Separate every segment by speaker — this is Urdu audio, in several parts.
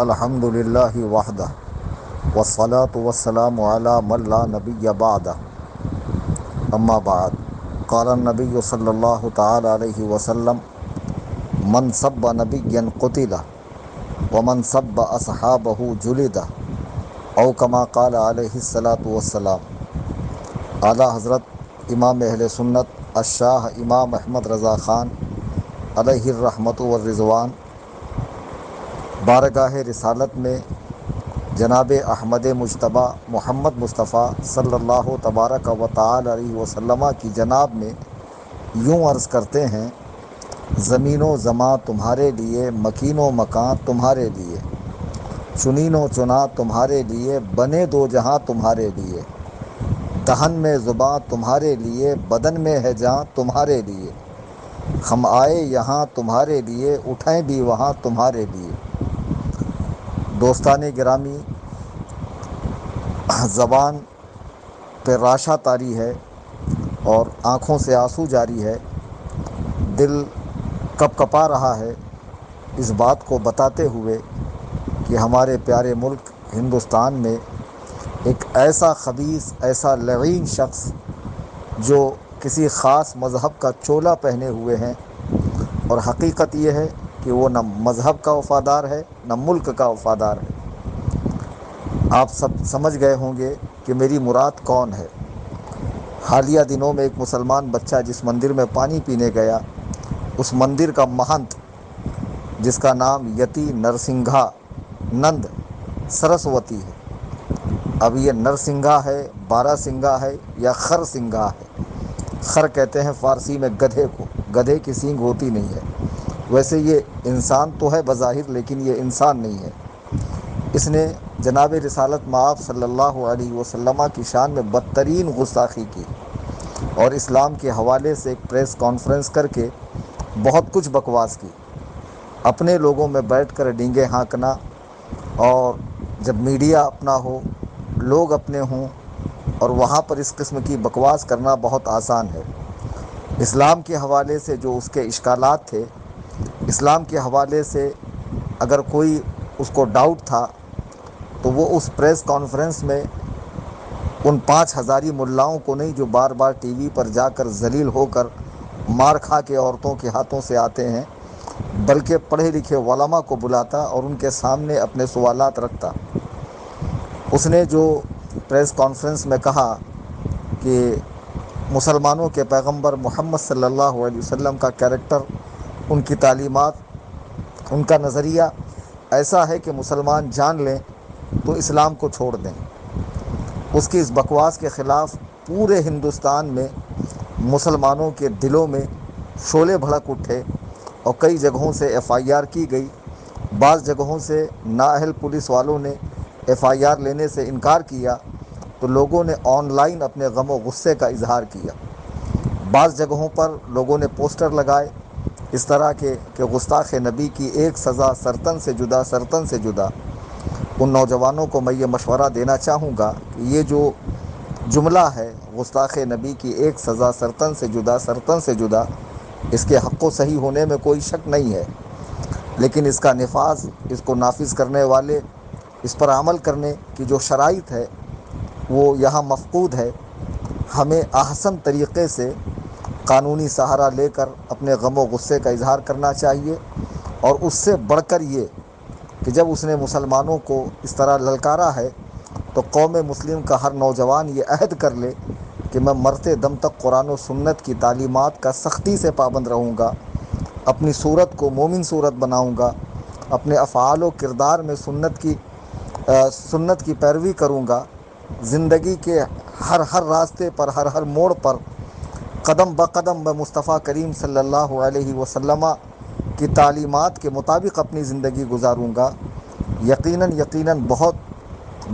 Speaker 1: الحمد للہ وحدہ والصلاة والسلام علی من لا نبی بعدہ اما بعد قال النبی صلی اللہ تعالی علیہ وسلم من سب نبیا قتل ومن سب اصحابہ جلد او کما قال علیہ الصلاۃ والسلام۔ اعلیٰ حضرت امام اہل سنت الشاہ امام احمد رضا خان علیہ الرحمۃ والرضوان بارگاہ رسالت میں جناب احمد مجتبیٰ محمد مصطفیٰ صلی اللہ تبارک و تعالی علیہ وسلم کی جناب میں یوں عرض کرتے ہیں: زمین و زماں تمہارے لیے، مکین و مکان تمہارے لیے، چنین و چنا تمہارے لیے، بنے دو جہاں تمہارے لیے، دہن میں زباں تمہارے لیے، بدن میں ہے جاں تمہارے لیے، ہم آئے یہاں تمہارے لیے، اٹھیں بھی وہاں تمہارے لیے۔ دوستان گرامی، زبان پہ راشا طاری ہے اور آنکھوں سے آنسو جاری ہے، دل کپ کپا رہا ہے اس بات کو بتاتے ہوئے کہ ہمارے پیارے ملک ہندوستان میں ایک ایسا خبیث، ایسا لعین شخص جو کسی خاص مذہب کا چولا پہنے ہوئے ہیں، اور حقیقت یہ ہے کہ وہ نہ مذہب کا وفادار ہے نہ ملک کا وفادار ہے۔ آپ سب سمجھ گئے ہوں گے کہ میری مراد کون ہے۔ حالیہ دنوں میں ایک مسلمان بچہ جس مندر میں پانی پینے گیا، اس مندر کا مہنت جس کا نام یتی نرسنگھا نند سرسوتی ہے، اب یہ نرسنگھا ہے، بارہ سنگھا ہے یا خر سنگھا ہے۔ خر کہتے ہیں فارسی میں گدھے کو، گدھے کی سینگ ہوتی نہیں ہے۔ ویسے یہ انسان تو ہے بظاہر، لیکن یہ انسان نہیں ہے۔ اس نے جناب رسالت مآب صلی اللہ علیہ وسلم کی شان میں بدترین گستاخی کی، اور اسلام کے حوالے سے ایک پریس کانفرنس کر کے بہت کچھ بکواس کی۔ اپنے لوگوں میں بیٹھ کر ڈینگے ہانکنا، اور جب میڈیا اپنا ہو، لوگ اپنے ہوں، اور وہاں پر اس قسم کی بکواس کرنا بہت آسان ہے۔ اسلام کے حوالے سے جو اس کے اشکالات تھے، اسلام کے حوالے سے اگر کوئی اس کو ڈاؤٹ تھا تو وہ اس پریس کانفرنس میں ان 5,000 ملاؤں کو نہیں جو بار بار ٹی وی پر جا کر ذلیل ہو کر مار کھا کے عورتوں کے ہاتھوں سے آتے ہیں، بلکہ پڑھے لکھے علماء کو بلاتا اور ان کے سامنے اپنے سوالات رکھتا۔ اس نے جو پریس کانفرنس میں کہا کہ مسلمانوں کے پیغمبر محمد صلی اللہ علیہ وسلم کا کیریکٹر، ان کی تعلیمات، ان کا نظریہ ایسا ہے کہ مسلمان جان لیں تو اسلام کو چھوڑ دیں۔ اس کی اس بکواس کے خلاف پورے ہندوستان میں مسلمانوں کے دلوں میں شعلے بھڑک اٹھے، اور کئی جگہوں سے ایف آئی آر کی گئی۔ بعض جگہوں سے نااہل پولیس والوں نے ایف آئی آر لینے سے انکار کیا تو لوگوں نے آن لائن اپنے غم و غصے کا اظہار کیا۔ بعض جگہوں پر لوگوں نے پوسٹر لگائے اس طرح کے کہ گستاخ نبی کی ایک سزا سرطن سے جدا، سرطن سے جدا۔ ان نوجوانوں کو میں یہ مشورہ دینا چاہوں گا کہ یہ جو جملہ ہے، گستاخ نبی کی ایک سزا سرطن سے جدا، سرطن سے جدا، اس کے حق و صحیح ہونے میں کوئی شک نہیں ہے، لیکن اس کا نفاذ، اس کو نافذ کرنے والے، اس پر عمل کرنے کی جو شرائط ہے وہ یہاں مفقود ہے۔ ہمیں احسن طریقے سے قانونی سہارا لے کر اپنے غم و غصے کا اظہار کرنا چاہیے، اور اس سے بڑھ کر یہ کہ جب اس نے مسلمانوں کو اس طرح للکارا ہے تو قوم مسلم کا ہر نوجوان یہ عہد کر لے کہ میں مرتے دم تک قرآن و سنت کی تعلیمات کا سختی سے پابند رہوں گا، اپنی صورت کو مومن صورت بناؤں گا، اپنے افعال و کردار میں سنت کی پیروی کروں گا، زندگی کے ہر راستے پر، ہر موڑ پر قدم بقدم میں مصطفیٰ کریم صلی اللہ علیہ وسلم کی تعلیمات کے مطابق اپنی زندگی گزاروں گا۔ یقیناً بہت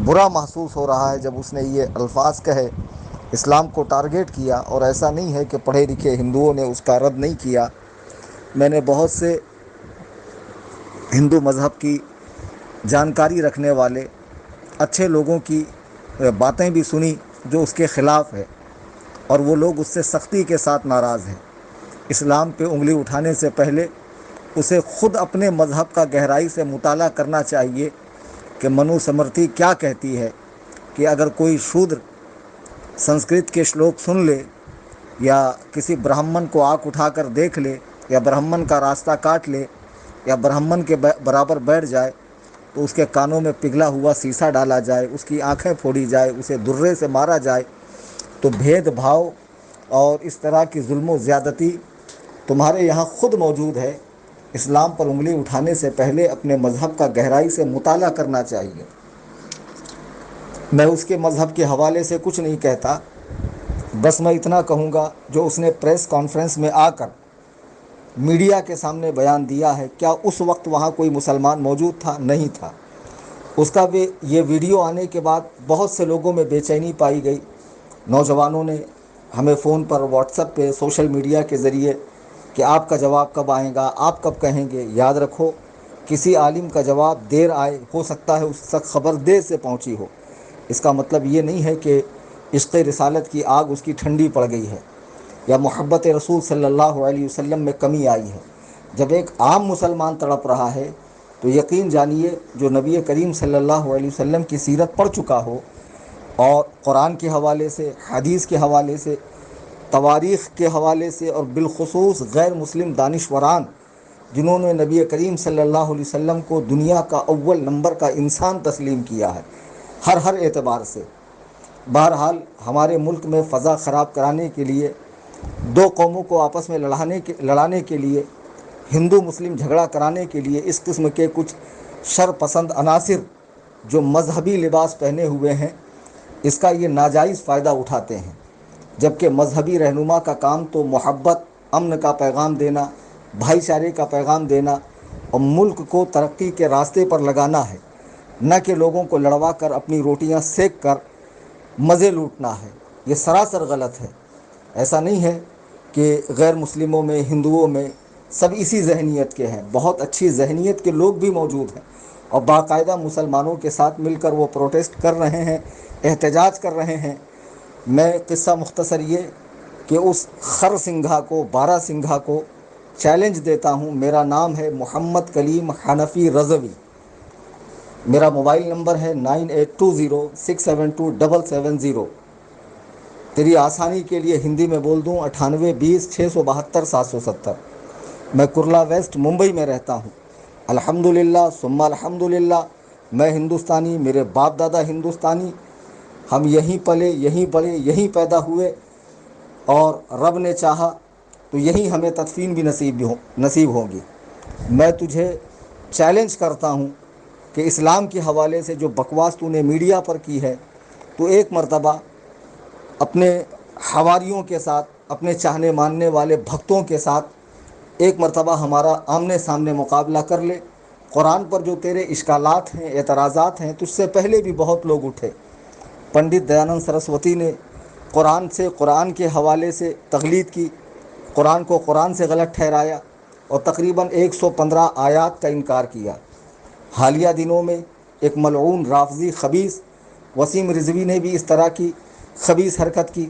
Speaker 1: برا محسوس ہو رہا ہے جب اس نے یہ الفاظ کہے، اسلام کو ٹارگیٹ کیا، اور ایسا نہیں ہے کہ پڑھے لکھے ہندوؤں نے اس کا رد نہیں کیا۔ میں نے بہت سے ہندو مذہب کی جانکاری رکھنے والے اچھے لوگوں کی باتیں بھی سنی جو اس کے خلاف ہے، اور وہ لوگ اس سے سختی کے ساتھ ناراض ہیں۔ اسلام پہ انگلی اٹھانے سے پہلے اسے خود اپنے مذہب کا گہرائی سے مطالعہ کرنا چاہیے کہ منو سمرتی کیا کہتی ہے کہ اگر کوئی شودر سنسکرت کے شلوک سن لے یا کسی برہمن کو آنکھ اٹھا کر دیکھ لے یا برہمن کا راستہ کاٹ لے یا برہمن کے برابر بیٹھ جائے تو اس کے کانوں میں پگھلا ہوا سیسا ڈالا جائے، اس کی آنکھیں پھوڑی جائے، اسے درے سے مارا جائے، تو بھید بھاؤ اور اس طرح کی ظلم و زیادتی تمہارے یہاں خود موجود ہے۔ اسلام پر انگلی اٹھانے سے پہلے اپنے مذہب کا گہرائی سے مطالعہ کرنا چاہیے۔ میں اس کے مذہب کے حوالے سے کچھ نہیں کہتا، بس میں اتنا کہوں گا جو اس نے پریس کانفرنس میں آ کر میڈیا کے سامنے بیان دیا ہے۔ کیا اس وقت وہاں کوئی مسلمان موجود تھا؟ نہیں تھا۔ اس کا بھی یہ ویڈیو آنے کے بعد بہت سے لوگوں میں بے چینی پائی گئی۔ نوجوانوں نے ہمیں فون پر، واٹس ایپ پہ، سوشل میڈیا کے ذریعے کہ آپ کا جواب کب آئے گا، آپ کب کہیں گے۔ یاد رکھو، کسی عالم کا جواب دیر آئے، ہو سکتا ہے اس تک خبر دیر سے پہنچی ہو، اس کا مطلب یہ نہیں ہے کہ عشق رسالت کی آگ اس کی ٹھنڈی پڑ گئی ہے یا محبت رسول صلی اللہ علیہ وسلم میں کمی آئی ہے۔ جب ایک عام مسلمان تڑپ رہا ہے تو یقین جانیے جو نبی کریم صلی اللہ علیہ وسلم کی سیرت پڑھ چکا ہو اور قرآن کے حوالے سے، حدیث کے حوالے سے، تواریخ کے حوالے سے، اور بالخصوص غیر مسلم دانشوران جنہوں نے نبی کریم صلی اللہ علیہ وسلم کو دنیا کا اول نمبر کا انسان تسلیم کیا ہے، ہر اعتبار سے۔ بہرحال ہمارے ملک میں فضا خراب کرانے کے لیے، دو قوموں کو آپس میں لڑانے کے لیے، ہندو مسلم جھگڑا کرانے کے لیے اس قسم کے کچھ شر پسند عناصر جو مذہبی لباس پہنے ہوئے ہیں، اس کا یہ ناجائز فائدہ اٹھاتے ہیں، جبکہ مذہبی رہنما کا کام تو محبت، امن کا پیغام دینا، بھائی چارے کا پیغام دینا اور ملک کو ترقی کے راستے پر لگانا ہے، نہ کہ لوگوں کو لڑوا کر اپنی روٹیاں سیک کر مزے لوٹنا ہے۔ یہ سراسر غلط ہے۔ ایسا نہیں ہے کہ غیر مسلموں میں، ہندوؤں میں سب اسی ذہنیت کے ہیں، بہت اچھی ذہنیت کے لوگ بھی موجود ہیں اور باقاعدہ مسلمانوں کے ساتھ مل کر وہ پروٹیسٹ کر رہے ہیں، احتجاج کر رہے ہیں۔ میں قصہ مختصر یہ کہ اس خر سنگھا کو، بارہ سنگھا کو چیلنج دیتا ہوں۔ میرا نام ہے محمد کلیم حنفی رضوی، میرا موبائل نمبر ہے 9820672770۔ تیری آسانی کے لیے ہندی میں بول دوں 9820672770۔ میں کرلا ویسٹ ممبئی میں رہتا ہوں۔ الحمدللہ ثم الحمدللہ، میں ہندوستانی، میرے باپ دادا ہندوستانی، ہم یہیں پلے، یہیں بڑھے، یہیں پیدا ہوئے، اور رب نے چاہا تو یہیں ہمیں تدفین بھی نصیب ہوگی۔ میں تجھے چیلنج کرتا ہوں کہ اسلام کے حوالے سے جو بکواس تو نے میڈیا پر کی ہے، تو ایک مرتبہ اپنے حواریوں کے ساتھ، اپنے چاہنے ماننے والے بھکتوں کے ساتھ ایک مرتبہ ہمارا آمنے سامنے مقابلہ کر لے۔ قرآن پر جو تیرے اشکالات ہیں، اعتراضات ہیں، تجھ سے پہلے بھی بہت لوگ اٹھے۔ پنڈت دیانند سرسوتی نے قرآن کے حوالے سے تقلید کی، قرآن کو قرآن سے غلط ٹھہرایا اور تقریباً 115 آیات کا انکار کیا۔ حالیہ دنوں میں ایک ملعون رافضی خبیث وسیم رضوی نے بھی اس طرح کی خبیث حرکت کی۔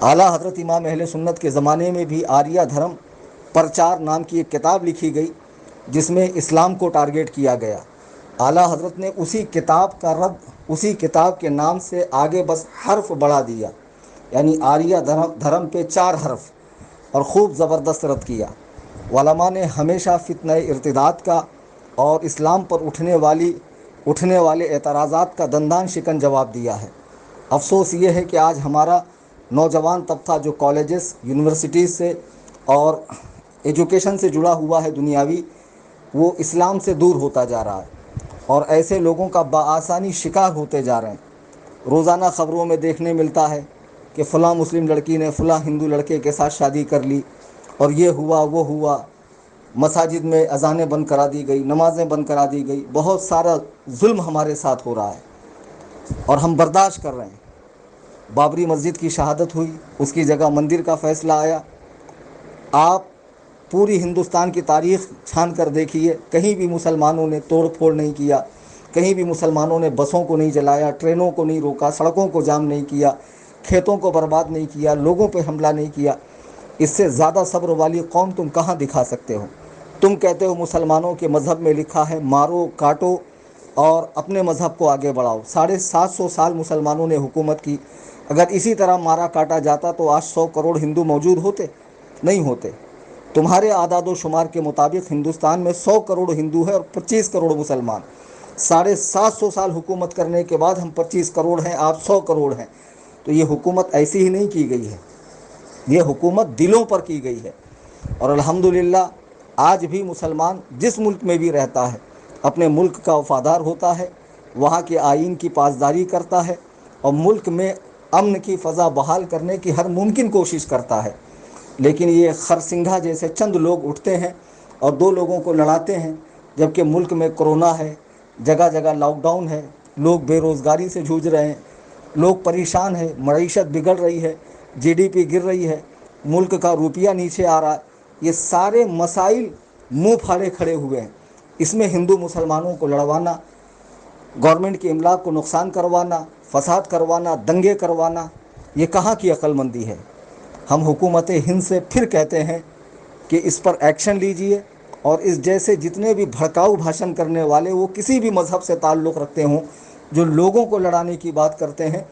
Speaker 1: اعلیٰ حضرت امام اہل سنت کے زمانے میں بھی آریہ دھرم پرچار نام کی ایک کتاب لکھی گئی جس میں اسلام کو ٹارگیٹ کیا گیا۔ اعلیٰ حضرت نے اسی کتاب کا رد اسی کتاب کے نام سے آگے بس حرف بڑھا دیا، یعنی آریہ دھرم پہ 4 حرف، اور خوب زبردست رد کیا۔ علماء نے ہمیشہ فتنہ ارتداد کا اور اسلام پر اٹھنے والے اعتراضات کا دندان شکن جواب دیا ہے۔ افسوس یہ ہے کہ آج ہمارا نوجوان طبقہ جو کالجز، یونیورسٹیز سے اور ایجوکیشن سے جڑا ہوا ہے دنیاوی، وہ اسلام سے دور ہوتا جا رہا ہے اور ایسے لوگوں کا بآسانی شکار ہوتے جا رہے ہیں۔ روزانہ خبروں میں دیکھنے ملتا ہے کہ فلاں مسلم لڑکی نے فلاں ہندو لڑکے کے ساتھ شادی کر لی اور یہ ہوا وہ ہوا، مساجد میں اذانیں بند کرا دی گئی، نمازیں بند کرا دی گئی، بہت سارا ظلم ہمارے ساتھ ہو رہا ہے اور ہم برداشت کر رہے ہیں۔ بابری مسجد کی شہادت ہوئی، اس کی جگہ مندر کا فیصلہ آیا۔ آپ پوری ہندوستان کی تاریخ چھان کر دیکھیے، کہیں بھی مسلمانوں نے توڑ پھوڑ نہیں کیا، کہیں بھی مسلمانوں نے بسوں کو نہیں جلایا، ٹرینوں کو نہیں روکا، سڑکوں کو جام نہیں کیا، کھیتوں کو برباد نہیں کیا، لوگوں پہ حملہ نہیں کیا۔ اس سے زیادہ صبر والی قوم تم کہاں دکھا سکتے ہو؟ تم کہتے ہو مسلمانوں کے مذہب میں لکھا ہے مارو کاٹو اور اپنے مذہب کو آگے بڑھاؤ۔ 750 سال مسلمانوں نے حکومت کی، اگر اسی طرح مارا کاٹا جاتا تو آج 100 کروڑ ہندو موجود ہوتے؟ نہیں ہوتے۔ تمہارے اعداد و شمار کے مطابق ہندوستان میں 100 کروڑ ہندو ہے اور 25 کروڑ مسلمان۔ 750 سال حکومت کرنے کے بعد ہم 25 کروڑ ہیں، آپ 100 کروڑ ہیں۔ تو یہ حکومت ایسی ہی نہیں کی گئی ہے، یہ حکومت دلوں پر کی گئی ہے۔ اور الحمدللہ آج بھی مسلمان جس ملک میں بھی رہتا ہے اپنے ملک کا وفادار ہوتا ہے، وہاں کے آئین کی پاسداری کرتا ہے اور ملک میں امن کی فضا بحال کرنے کی ہر ممکن کوشش کرتا ہے۔ لیکن یہ خرسنگھا جیسے چند لوگ اٹھتے ہیں اور دو لوگوں کو لڑاتے ہیں، جبکہ ملک میں کرونا ہے، جگہ جگہ لاک ڈاؤن ہے، لوگ بے روزگاری سے جھوجھ رہے ہیں، لوگ پریشان ہیں، معیشت بگڑ رہی ہے، جی ڈی پی گر رہی ہے، ملک کا روپیہ نیچے آ رہا ہے۔ یہ سارے مسائل منہ پھاڑے کھڑے ہوئے ہیں۔ اس میں ہندو مسلمانوں کو لڑوانا، گورنمنٹ کی املاک کو نقصان کروانا، فساد کروانا، دنگے کروانا، یہ کہاں کی عقل مندی ہے؟ ہم حکومت ہند سے پھر کہتے ہیں کہ اس پر ایکشن لیجئے، اور اس جیسے جتنے بھی بھڑکاؤ بھاشن کرنے والے وہ کسی بھی مذہب سے تعلق رکھتے ہوں، جو لوگوں کو لڑانے کی بات کرتے ہیں،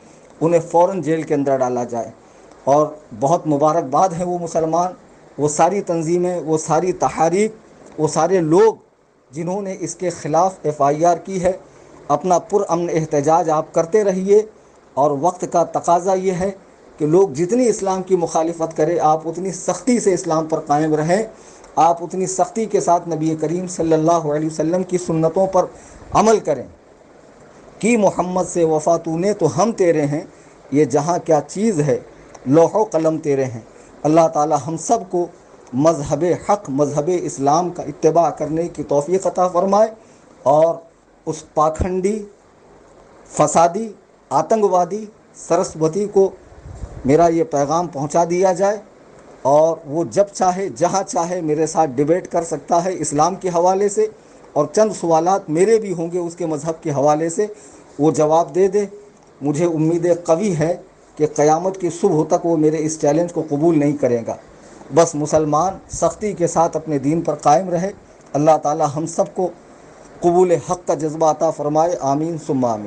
Speaker 1: انہیں فوراً جیل کے اندر ڈالا جائے۔ اور بہت مبارکباد ہیں وہ مسلمان، وہ ساری تنظیمیں، وہ ساری تحاریک، وہ سارے لوگ جنہوں نے اس کے خلاف FIR کی ہے۔ اپنا پرامن احتجاج آپ کرتے رہیے، اور وقت کا تقاضا یہ ہے کہ لوگ جتنی اسلام کی مخالفت کریں آپ اتنی سختی سے اسلام پر قائم رہیں، آپ اتنی سختی کے ساتھ نبی کریم صلی اللہ علیہ وسلم کی سنتوں پر عمل کریں کہ محمد سے وفا تو نے تو ہم تیرے ہیں، یہ جہاں کیا چیز ہے لوح و قلم تیرے ہیں۔ اللہ تعالی ہم سب کو مذہب حق، مذہب اسلام کا اتباع کرنے کی توفیق عطا فرمائے، اور اس پاکھنڈی، فسادی، آتنکوادی سرسوتی کو میرا یہ پیغام پہنچا دیا جائے، اور وہ جب چاہے جہاں چاہے میرے ساتھ ڈیبیٹ کر سکتا ہے اسلام کے حوالے سے، اور چند سوالات میرے بھی ہوں گے اس کے مذہب کے حوالے سے، وہ جواب دے دے۔ مجھے امید قوی ہے کہ قیامت کی صبح تک وہ میرے اس چیلنج کو قبول نہیں کرے گا۔ بس مسلمان سختی کے ساتھ اپنے دین پر قائم رہے۔ اللہ تعالی ہم سب کو قبول حق کا جذبہ عطا فرمائے، آمین ثم آمین۔